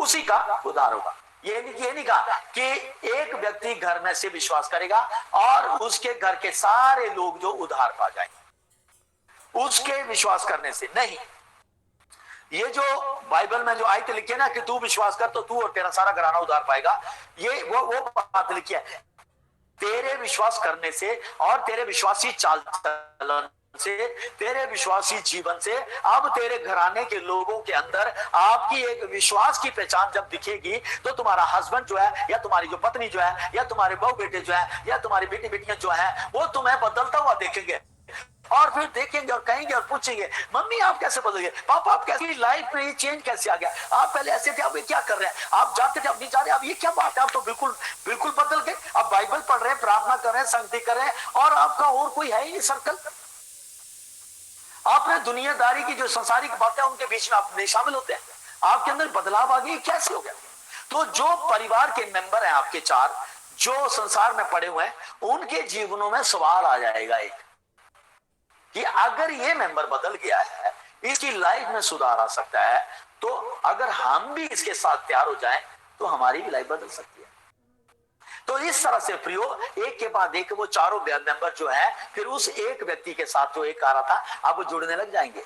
उसी का उद्धार होगा। ये नहीं कहा कि एक व्यक्ति घर में से विश्वास करेगा और उसके घर के सारे लोग जो उद्धार पा जाएंगे उसके विश्वास करने से, नहीं। ये जो बाइबल में जो आयत लिखी है ना कि तू विश्वास कर तो तू और तेरा सारा घराना उद्धार पाएगा, ये वो बात लिखी है। तेरे विश्वास करने से और तेरे विश्वासी चाल चलन से, तेरे विश्वासी जीवन से अब तेरे घराने के लोगों के अंदर आपकी एक विश्वास की पहचान जब दिखेगी तो तुम्हारा हस्बैंड जो है या तुम्हारी जो पत्नी जो है या तुम्हारे बहू बेटे जो है या तुम्हारी बेटी बेटियां जो है वो तुम्हें बदलता हुआ देखेंगे और फिर देखेंगे और कहेंगे और पूछेंगे मम्मी आप कैसे बदल गए, पापा आप कैसे, लाइफ में ये चेंज कैसे आ गया, आप पहले ऐसे थे अब ये क्या कर रहे हैं, आप जाते थे अब नहीं जा रहे, अब ये क्या बात है, आप तो बिल्कुल बिल्कुल बदल गए, अब बाइबल पढ़ रहे हैं, प्रार्थना कर रहे हैं, संगति कर रहे हैं और आपका और कोई है ही नहीं सर्कल। आपने दुनियादारी की जो संसारिक बातें उनके बीच में आप नहीं शामिल होते हैं, आपके अंदर बदलाव आ गई, कैसे हो गया। तो जो परिवार के मेंबर हैं आपके चार जो संसार में पड़े हुए हैं उनके जीवनों में सवाल आ जाएगा एक कि अगर ये मेंबर बदल गया है इसकी लाइफ में सुधार आ सकता है, तो अगर हम भी इसके साथ तैयार हो जाएं तो हमारी भी लाइफ बदल सकती है। तो इस तरह से प्रियो एक के बाद एक वो चारों मेंबर जो है फिर उस एक व्यक्ति के साथ जो एक आ रहा था अब वो जुड़ने लग जाएंगे,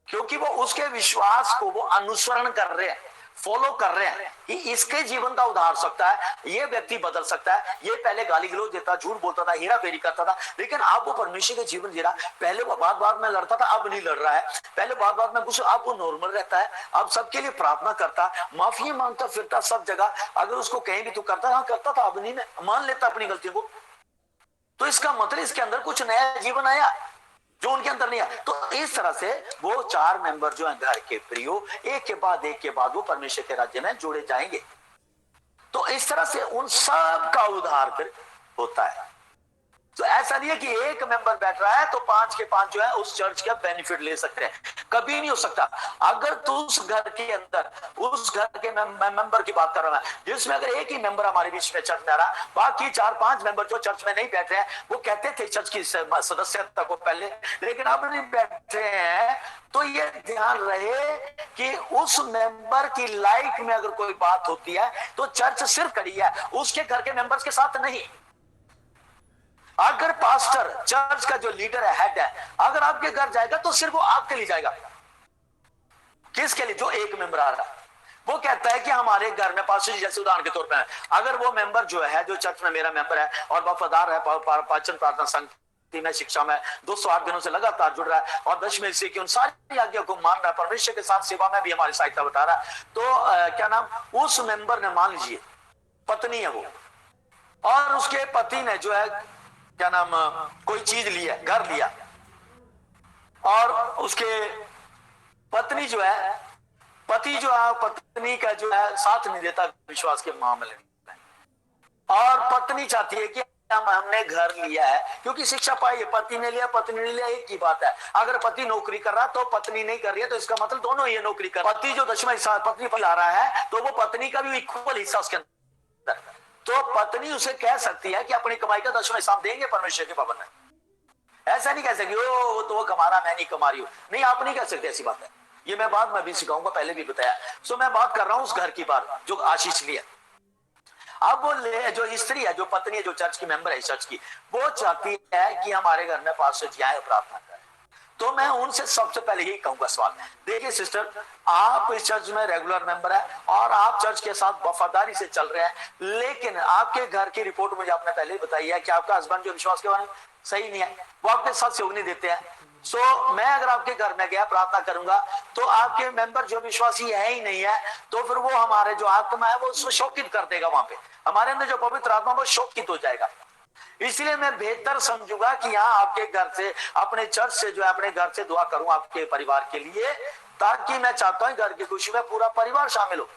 क्योंकि वो उसके विश्वास को वो अनुसरण कर रहे हैं, फॉलो कर रहे हैं कि इसके जीवन का उधार सकता है, ये व्यक्ति बदल सकता है। ये पहले गाली गलौज देता, झूठ बोलता था, हेरा फेरी करता था, लेकिन अब वो परमेश्वर के जीवन जी रहा। पहले वो बात बात में लड़ता था, अब नहीं लड़ रहा है। पहले बात बात में गुस्सा, अब वो नॉर्मल रहता है, अब सबके लिए प्रार्थना करता, माफी मांगता फिरता सब जगह। अगर उसको कहीं भी तू करता, हाँ करता था, अब नहीं मान लेता अपनी गलतियों को। तो इसका मतलब इसके अंदर कुछ नया जीवन आया जो उनके अंदर नहीं है। तो इस तरह से वो चार मेंबर जो हैं घर के प्रियो एक के बाद वो परमेश्वर के राज्य में जोड़े जाएंगे। तो इस तरह से उन सब का उद्धार फिर होता है। तो ऐसा नहीं है कि एक मेंबर बैठ रहा है तो पांच के पांच जो है उस चर्च का बेनिफिट ले सकते हैं, कभी नहीं हो सकता। अगर तू उस घर के अंदर उस घर के मेंबर की बात कर रहा है जिसमें अगर एक ही मेंबर हमारे बीच में चर्च में आ रहा, बाकी चार पांच मेंबर जो चर्च में नहीं बैठ रहे हैं वो कहते थे चर्च की सदस्यता को पहले, लेकिन अब नहीं बैठे हैं, तो ये ध्यान रहे कि उस मेंबर की लाइफ में अगर कोई बात होती है तो चर्च सिर्फ खड़ी है, उसके घर के मेंबर्स के साथ नहीं। अगर पास्टर चर्च का जो लीडर है, हेड है, अगर आपके घर जाएगा तो सिर्फ वो आपके लिए जाएगा। किसके लिए? जो एक मेंबर आ रहा है वो कहता है कि हमारे घर में पास्टर जी जैसे उदाहरण के तौर पर अगर वो मेंबर जो है जो चर्च में मेरा मेंबर है और वफादार है, पाचन प्रार्थना संगति में शिक्षा में 208 दिनों से लगातार जुड़ रहा है और दशमें से कि उन सारी आज्ञा को मान रहा है, परमेश्वर के साथ सेवा में भी हमारी सहायता बता रहा है, तो क्या नाम, उस मेंबर ने मान लीजिए पत्नी है वो और उसके पति ने जो है क्या नाम कोई चीज लिया, घर लिया, और उसके पत्नी जो है पति जो है पत्नी का जो है साथ नहीं देता विश्वास के मामले में, और पत्नी चाहती है कि हमने घर लिया है क्योंकि शिक्षा पाई है, पति ने लिया पत्नी ने लिया, एक ही बात है। अगर पति नौकरी कर रहा तो पत्नी नहीं कर रही है तो इसका मतलब दोनों ये नौकरी कर, पति जो दशवां हिस्सा पत्नी पर ला रहा है तो वो पत्नी का भी इक्वल हिस्सा उसके अंदर, तो पत्नी उसे कह सकती है कि अपनी कमाई का 10वां हिस्सा देंगे परमेश्वर के भवन में। ऐसा नहीं कह सकती वो तो वो कमा रहा मैं नहीं कमा रही हूं, नहीं आप नहीं कह सकते ऐसी बात है। ये मैं बाद में भी सिखाऊंगा, पहले भी बताया। सो मैं बात कर रहा हूं उस घर की बात जो आशीष लिया। अब वो जो स्त्री है, जो पत्नी है, जो चर्च की मेंबर है चर्च की, वो चाहती है कि हमारे घर में पास्टर जी आए प्रार्थना करें। तो मैं उनसे सबसे पहले यही कहूंगा सवाल, देखिए सिस्टर आप इस चर्च में रेगुलर मेंबर है और आप चर्च के साथ वफादारी से चल रहे हैं, लेकिन आपके घर की रिपोर्ट मुझे आपने पहले ही बताई है कि आपका हस्बैंड जो विश्वास के बारे में सही नहीं है, वो आपके साथ सहयोग नहीं देते हैं। सो मैं अगर आपके घर में गया प्रार्थना करूंगा तो आपके मेंबर जो विश्वासी है ही नहीं है, तो फिर वो हमारे जो आत्मा है वो उसको शोकित कर देगा, वहां पे हमारे अंदर जो पवित्र आत्मा वो शोकित हो जाएगा। इसलिए मैं बेहतर समझूंगा कि यहाँ आपके घर से, अपने चर्च से जो है अपने घर से दुआ करूं आपके परिवार के लिए, ताकि मैं चाहता हूं घर की खुशी में पूरा परिवार शामिल हो,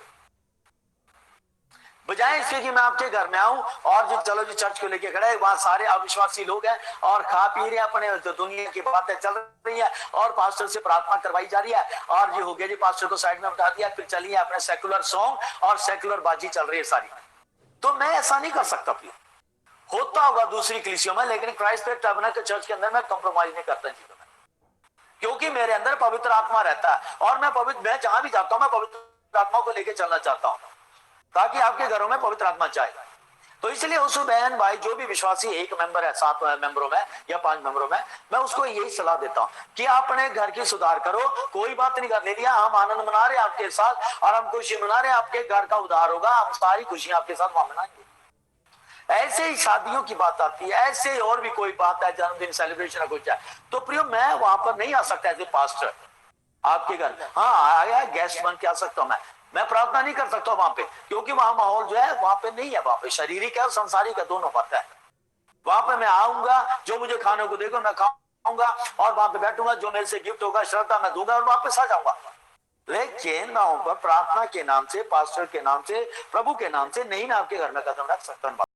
बजाय इसके कि मैं आपके घर में आऊं और जो चलो जी चर्च को लेके खड़े हैं, वहां सारे अविश्वासी लोग हैं और खा पी रहे हैं, अपने दुनिया की बातें चल रही है और पास्टर से प्रार्थना करवाई जा रही है, और ये हो गया जी पास्टर को साइड में उठा दिया, फिर चलिए अपने सेकुलर सॉन्ग और सेकुलर बाजी चल रही है सारी। तो मैं ऐसा नहीं कर सकता, प्लीज होता होगा दूसरी कलीसियों में, लेकिन क्राइस्ट फेथ टैबरनेकल चर्च के अंदर मैं कंप्रोमाइज नहीं करता चीजों में, क्योंकि मेरे अंदर पवित्र आत्मा रहता है और मैं जहां भी जाता हूं मैं पवित्र आत्मा को लेकर चलना चाहता हूं ताकि आपके घरों में पवित्र आत्मा जाए। तो इसलिए उस बहन भाई जो भी विश्वासी एक मेंबर है 7 मेंबरों में या 5 मेंबरों में, मैं उसको यही सलाह देता हूं कि अपने घर की सुधार करो। कोई बात नहीं कर ले लिया, हम आनंद मना रहे हैं आपके साथ और हम खुशी मना रहे हैं, आपके घर का उद्धार होगा, हम सारी खुशियां आपके साथ वहां मनाएंगे। ऐसे ही शादियों की बात आती है, ऐसे ही और भी कोई बात है, जन्मदिन सेलिब्रेशन है कुछ है, तो प्रियो मैं वहां पर नहीं आ सकता एज ए पास्टर आपके घर। हाँ आया गेस्ट बन के आ सकता हूं मैं प्रार्थना नहीं कर सकता वहां पे, क्योंकि वहां माहौल जो है वहां पे नहीं है, वहां पे शारीरिक है और सांसारिक है, दोनों बात है। वहां पे मैं आऊंगा, जो मुझे खाने को देगा मैं खाऊंगा और वहां पे बैठूंगा, जो मेरे से गिफ्ट होगा श्रद्धा मैं दूंगा और वापस आ जाऊंगा। लेकिन मैं वहां पर प्रार्थना के नाम से, पास्टर के नाम से, प्रभु के नाम से नहीं मैं आपके घर में कदम रख सकता हूं।